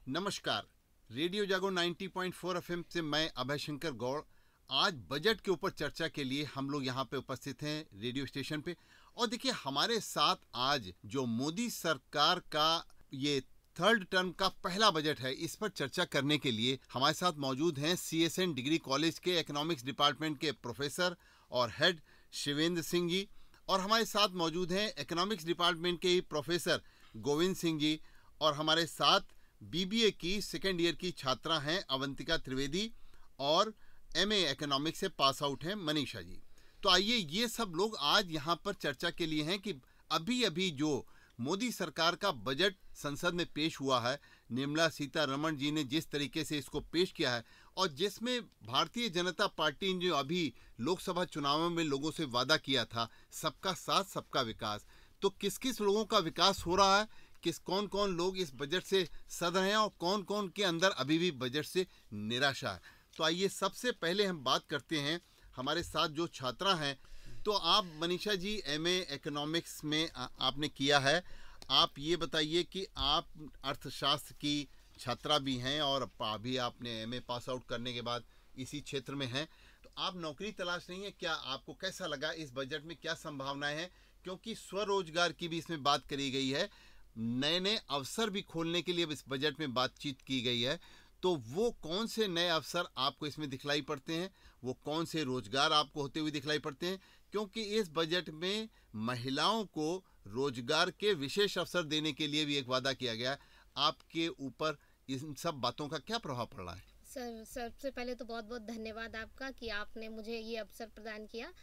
नमस्कार। रेडियो जागो 90.4 एफएम से मैं अभय शंकर गौड़ आज बजट के ऊपर चर्चा के लिए हम लोग यहाँ पे उपस्थित हैं रेडियो स्टेशन पे। और देखिए, हमारे साथ आज जो मोदी सरकार का ये थर्ड टर्म का पहला बजट है, इस पर चर्चा करने के लिए हमारे साथ मौजूद हैं CSN डिग्री कॉलेज के इकोनॉमिक्स डिपार्टमेंट के प्रोफेसर और हेड शिवेंद्र सिंह जी, और हमारे साथ मौजूद हैं इकोनॉमिक्स डिपार्टमेंट के ही प्रोफेसर गोविंद सिंह जी, और हमारे साथ BBA की सेकेंड ईयर की छात्रा हैं अवंतिका त्रिवेदी, और MA इकोनॉमिक्स से पास आउट हैं मनीषा जी। तो आइए, ये सब लोग आज यहाँ पर चर्चा के लिए हैं कि अभी अभी जो मोदी सरकार का बजट संसद में पेश हुआ है, निर्मला सीतारमण जी ने जिस तरीके से इसको पेश किया है, और जिसमें भारतीय जनता पार्टी ने जो अभी लोकसभा चुनावों में लोगों से वादा किया था, सबका साथ सबका विकास, तो किस किस लोगों का विकास हो रहा है, कौन कौन लोग इस बजट से सद रहे हैं और कौन कौन के अंदर अभी भी बजट से निराशा है। तो आइए, सबसे पहले हम बात करते हैं हमारे साथ जो छात्रा हैं। तो आप मनीषा जी MA इकोनॉमिक्स में आपने किया है। आप ये बताइए कि आप अर्थशास्त्र की छात्रा भी हैं और अभी आपने MA पास आउट करने के बाद इसी क्षेत्र में हैं, तो आप नौकरी तलाश रही हैं क्या? आपको कैसा लगा इस बजट में, क्या संभावनाएं हैं? क्योंकि स्वरोजगार की भी इसमें बात करी गई है, नए नए अवसर भी खोलने के लिए इस बजट में बातचीत की गई है। तो वो कौन से नए अवसर आपको इसमें दिखलाई पड़ते हैं, वो कौन से रोजगार आपको होते हुए दिखलाई पड़ते हैं? क्योंकि इस बजट में महिलाओं को रोजगार के विशेष अवसर देने के लिए भी एक वादा किया गया है। आपके ऊपर इन सब बातों का क्या प्रभाव पड़ रहा है? सर, सबसे पहले तो बहुत बहुत धन्यवाद आपका कि आपने मुझे ये अवसर प्रदान किया।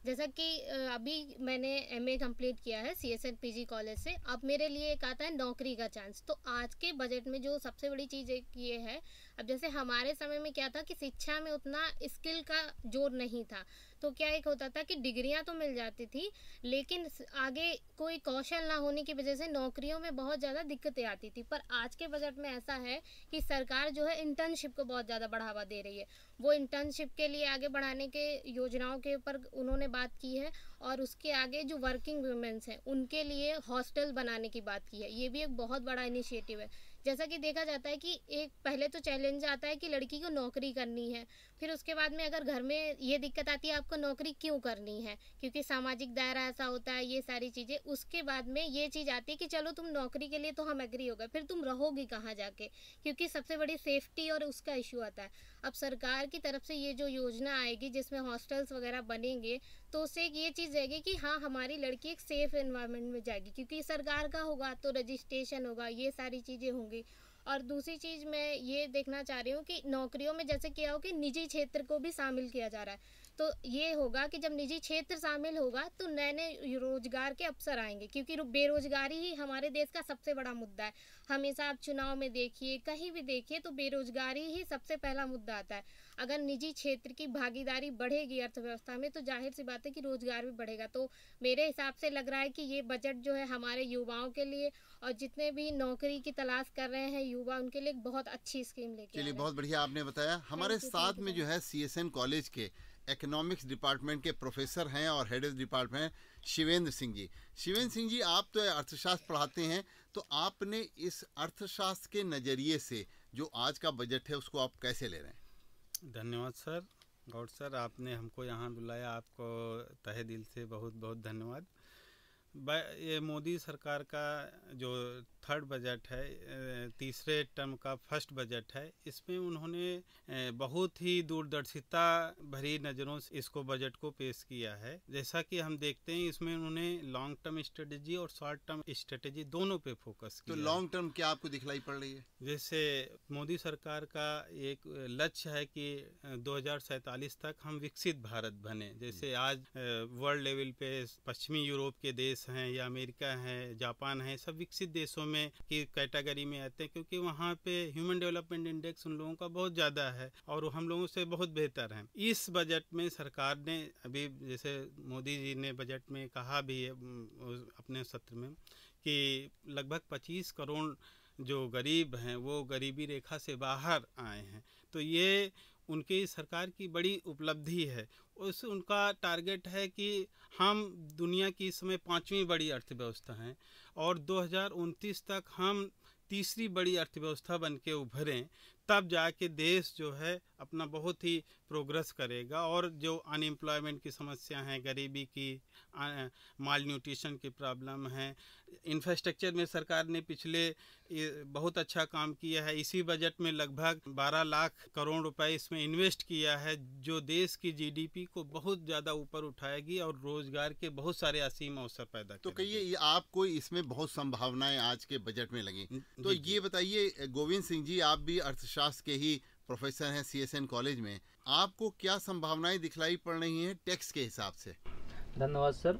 जैसा कि अभी मैंने MA कंप्लीट किया है CSN PG कॉलेज से। अब मेरे लिए एक आता है नौकरी का चांस। तो आज के बजट में जो सबसे बड़ी चीज़ एक ये है, अब जैसे हमारे समय में क्या था कि शिक्षा में उतना स्किल का जोर नहीं था, तो क्या एक होता था कि डिग्रियां तो मिल जाती थी, लेकिन आगे कोई कौशल ना होने की वजह से नौकरियों में बहुत ज़्यादा दिक्कतें आती थी। पर आज के बजट में ऐसा है कि सरकार जो है इंटर्नशिप को बहुत ज़्यादा बढ़ावा दे रही है। वो इंटर्नशिप के लिए आगे बढ़ाने के योजनाओं के ऊपर उन्होंने बात की है, और उसके आगे जो वर्किंग वुमेन्स हैं उनके लिए हॉस्टल बनाने की बात की है। ये भी एक बहुत बड़ा इनिशिएटिव है। जैसा कि देखा जाता है कि एक पहले तो चैलेंज आता है कि लड़की को नौकरी करनी है, फिर उसके बाद में अगर घर में ये दिक्कत आती है आपको नौकरी क्यों करनी है, क्योंकि सामाजिक दायरा ऐसा होता है, ये सारी चीज़ें। उसके बाद में ये चीज़ आती है कि चलो तुम नौकरी के लिए तो हम एग्री हो गए, फिर तुम रहोगी कहाँ जाके, क्योंकि सबसे बड़ी सेफ्टी और उसका इशू आता है। अब सरकार की तरफ से ये जो योजना आएगी जिसमें हॉस्टल्स वगैरह बनेंगे, तो उससे एक ये चीज़ रहेगी कि हाँ, हमारी लड़की एक सेफ एनवायरनमेंट में जाएगी, क्योंकि सरकार का होगा तो रजिस्ट्रेशन होगा, ये सारी चीज़ें होंगी। और दूसरी चीज़ मैं ये देखना चाह रही हूँ कि नौकरियों में जैसे क्या हो कि निजी क्षेत्र को भी शामिल किया जा रहा है। तो ये होगा कि जब निजी क्षेत्र शामिल होगा तो नए नए रोजगार के अवसर आएंगे, क्योंकि बेरोजगारी ही हमारे देश का सबसे बड़ा मुद्दा है। हमेशा आप चुनाव में देखिए, कहीं भी देखिए, तो बेरोजगारी ही सबसे पहला मुद्दा आता है। अगर निजी क्षेत्र की भागीदारी बढ़ेगी अर्थव्यवस्था में, तो जाहिर सी बात है कि रोजगार भी बढ़ेगा। तो मेरे हिसाब से लग रहा है कि ये बजट जो है हमारे युवाओं के लिए, और जितने भी नौकरी की तलाश कर रहे हैं युवा, उनके लिए एक बहुत अच्छी स्कीम लेके आ चलिए, रहा है। बहुत बढ़िया आपने बताया। हमारे साथ में सर। जो है CSN कॉलेज के इकोनॉमिक्स डिपार्टमेंट के प्रोफेसर हैं और head of department Shivendra Singh ji. Shivendra Singh ji, आप तो अर्थशास्त्र पढ़ाते हैं, तो आपने इस अर्थशास्त्र के नज़रिए से जो आज का बजट है उसको आप कैसे ले रहे हैं? धन्यवाद सर, गौड़ सर, आपने हमको यहाँ बुलाया, आपको तहे दिल से बहुत बहुत धन्यवाद। ये मोदी सरकार का जो थर्ड बजट है, तीसरे टर्म का फर्स्ट बजट है, इसमें उन्होंने बहुत ही दूरदर्शिता भरी नज़रों से इसको बजट को पेश किया है। जैसा कि हम देखते हैं, इसमें उन्होंने लॉन्ग टर्म स्ट्रेटजी और शॉर्ट टर्म स्ट्रेटजी दोनों पे फोकस किया। तो लॉन्ग टर्म क्या आपको दिखलाई पड़ रही है? जैसे मोदी सरकार का एक लक्ष्य है कि 2047 तक हम विकसित भारत बने। जैसे आज वर्ल्ड लेवल पे पश्चिमी यूरोप के देश हैं या अमेरिका है, जापान है, सब विकसित देशों में की कैटेगरी में आते हैं, क्योंकि वहाँ पे ह्यूमन डेवलपमेंट इंडेक्स उन लोगों का बहुत ज़्यादा है और हम लोगों से बहुत बेहतर है। इस बजट में सरकार ने अभी, जैसे मोदी जी ने बजट में कहा भी है अपने सत्र में, कि लगभग 25 करोड़ जो गरीब हैं वो गरीबी रेखा से बाहर आए हैं। तो ये उनकी सरकार की बड़ी उपलब्धि है। उनका टारगेट है कि हम दुनिया की इस समय 5वीं बड़ी अर्थव्यवस्था हैं और 2029 तक हम तीसरी बड़ी अर्थव्यवस्था बन के उभरें, तब जाके देश जो है अपना बहुत ही प्रोग्रेस करेगा। और जो अनएम्प्लॉयमेंट की समस्या हैं, गरीबी की, माल न्यूट्रिशन की प्रॉब्लम है, इंफ्रास्ट्रक्चर में सरकार ने पिछले बहुत अच्छा काम किया है। इसी बजट में लगभग 12 लाख करोड़ रुपए इसमें इन्वेस्ट किया है, जो देश की जीडीपी को बहुत ज़्यादा ऊपर उठाएगी और रोजगार के बहुत सारे असीम अवसर पैदा तो करेगी। कहिए, आपको इसमें बहुत संभावनाएं आज के बजट में लगी, तो जी, जी। ये बताइए गोविंद सिंह जी, आप भी अर्थशास्त्र के ही प्रोफेसर हैं सीएसएन कॉलेज में, आपको क्या संभावनाएं दिखलाई पड़ रही हैं टैक्स के हिसाब से? धन्यवाद सर,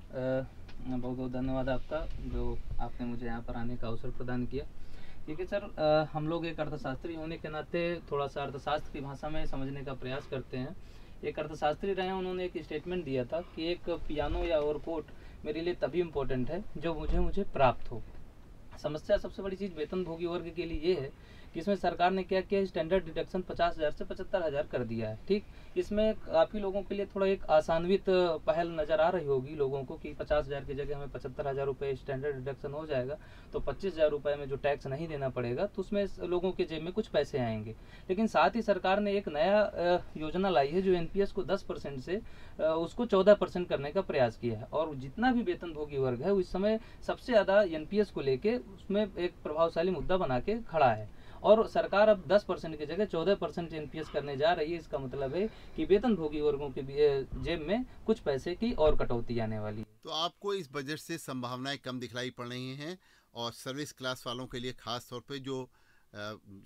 बहुत बहुत धन्यवाद आपका, जो आपने मुझे यहाँ पर आने का अवसर प्रदान किया। देखिए सर, हम लोग एक अर्थशास्त्री होने के नाते थोड़ा सा अर्थशास्त्र की भाषा में समझने का प्रयास करते हैं। एक अर्थशास्त्री रहे, उन्होंने एक स्टेटमेंट दिया था कि एक पियानो या ओवरकोट मेरे लिए तभी इम्पोर्टेंट है जो मुझे प्राप्त हो। समस्या सबसे बड़ी चीज़ वेतनभोगी वर्ग के लिए ये है कि इसमें सरकार ने क्या किया, स्टैंडर्ड डिडक्शन 50,000 से 75,000 कर दिया है। ठीक, इसमें काफ़ी लोगों के लिए थोड़ा एक आसान्वित पहल नज़र आ रही होगी लोगों को कि 50,000 की जगह हमें 75,000 रुपये स्टैंडर्ड डिडक्शन हो जाएगा, तो 25,000 रुपये में जो टैक्स नहीं देना पड़ेगा, तो उसमें लोगों के जेब में कुछ पैसे आएंगे। लेकिन साथ ही सरकार ने एक नया योजना लाई है जो एनपीएस को 10% से उसको 14% करने का प्रयास किया है। और जितना भी वेतनभोगी वर्ग है उस समय सबसे ज़्यादा एनपीएस को लेके उसमें एक प्रभावशाली मुद्दा बना के खड़ा है। और सरकार अब 10% की जगह 14% एनपीएस करने जा रही है। इसका मतलब है कि वेतनभोगी वर्गों के जेब में कुछ पैसे की और कटौती आने वाली है। तो आपको इस बजट से संभावनाएं कम दिखलाई पड़ रही हैं, और सर्विस क्लास वालों के लिए खास तौर पे जो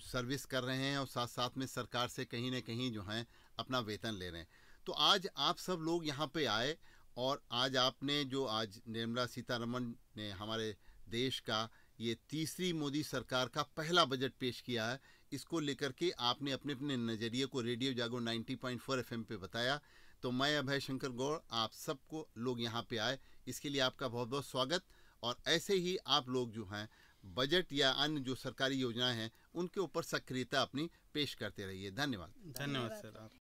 सर्विस कर रहे हैं और साथ साथ में सरकार से कहीं ना कहीं जो है अपना वेतन ले रहे हैं। तो आज आप सब लोग यहाँ पे आए, और आज आपने जो आज निर्मला सीतारमण ने हमारे देश का ये तीसरी मोदी सरकार का पहला बजट पेश किया है, इसको लेकर के आपने अपने अपने नज़रिए को रेडियो जागो 90.4 FM पे बताया। तो मैं अभय शंकर गौड़, आप सबको लोग यहाँ पे आए, इसके लिए आपका बहुत बहुत स्वागत। और ऐसे ही आप लोग जो हैं बजट या अन्य जो सरकारी योजनाएं हैं उनके ऊपर सक्रियता अपनी पेश करते रहिए। धन्यवाद। धन्यवाद सर। आप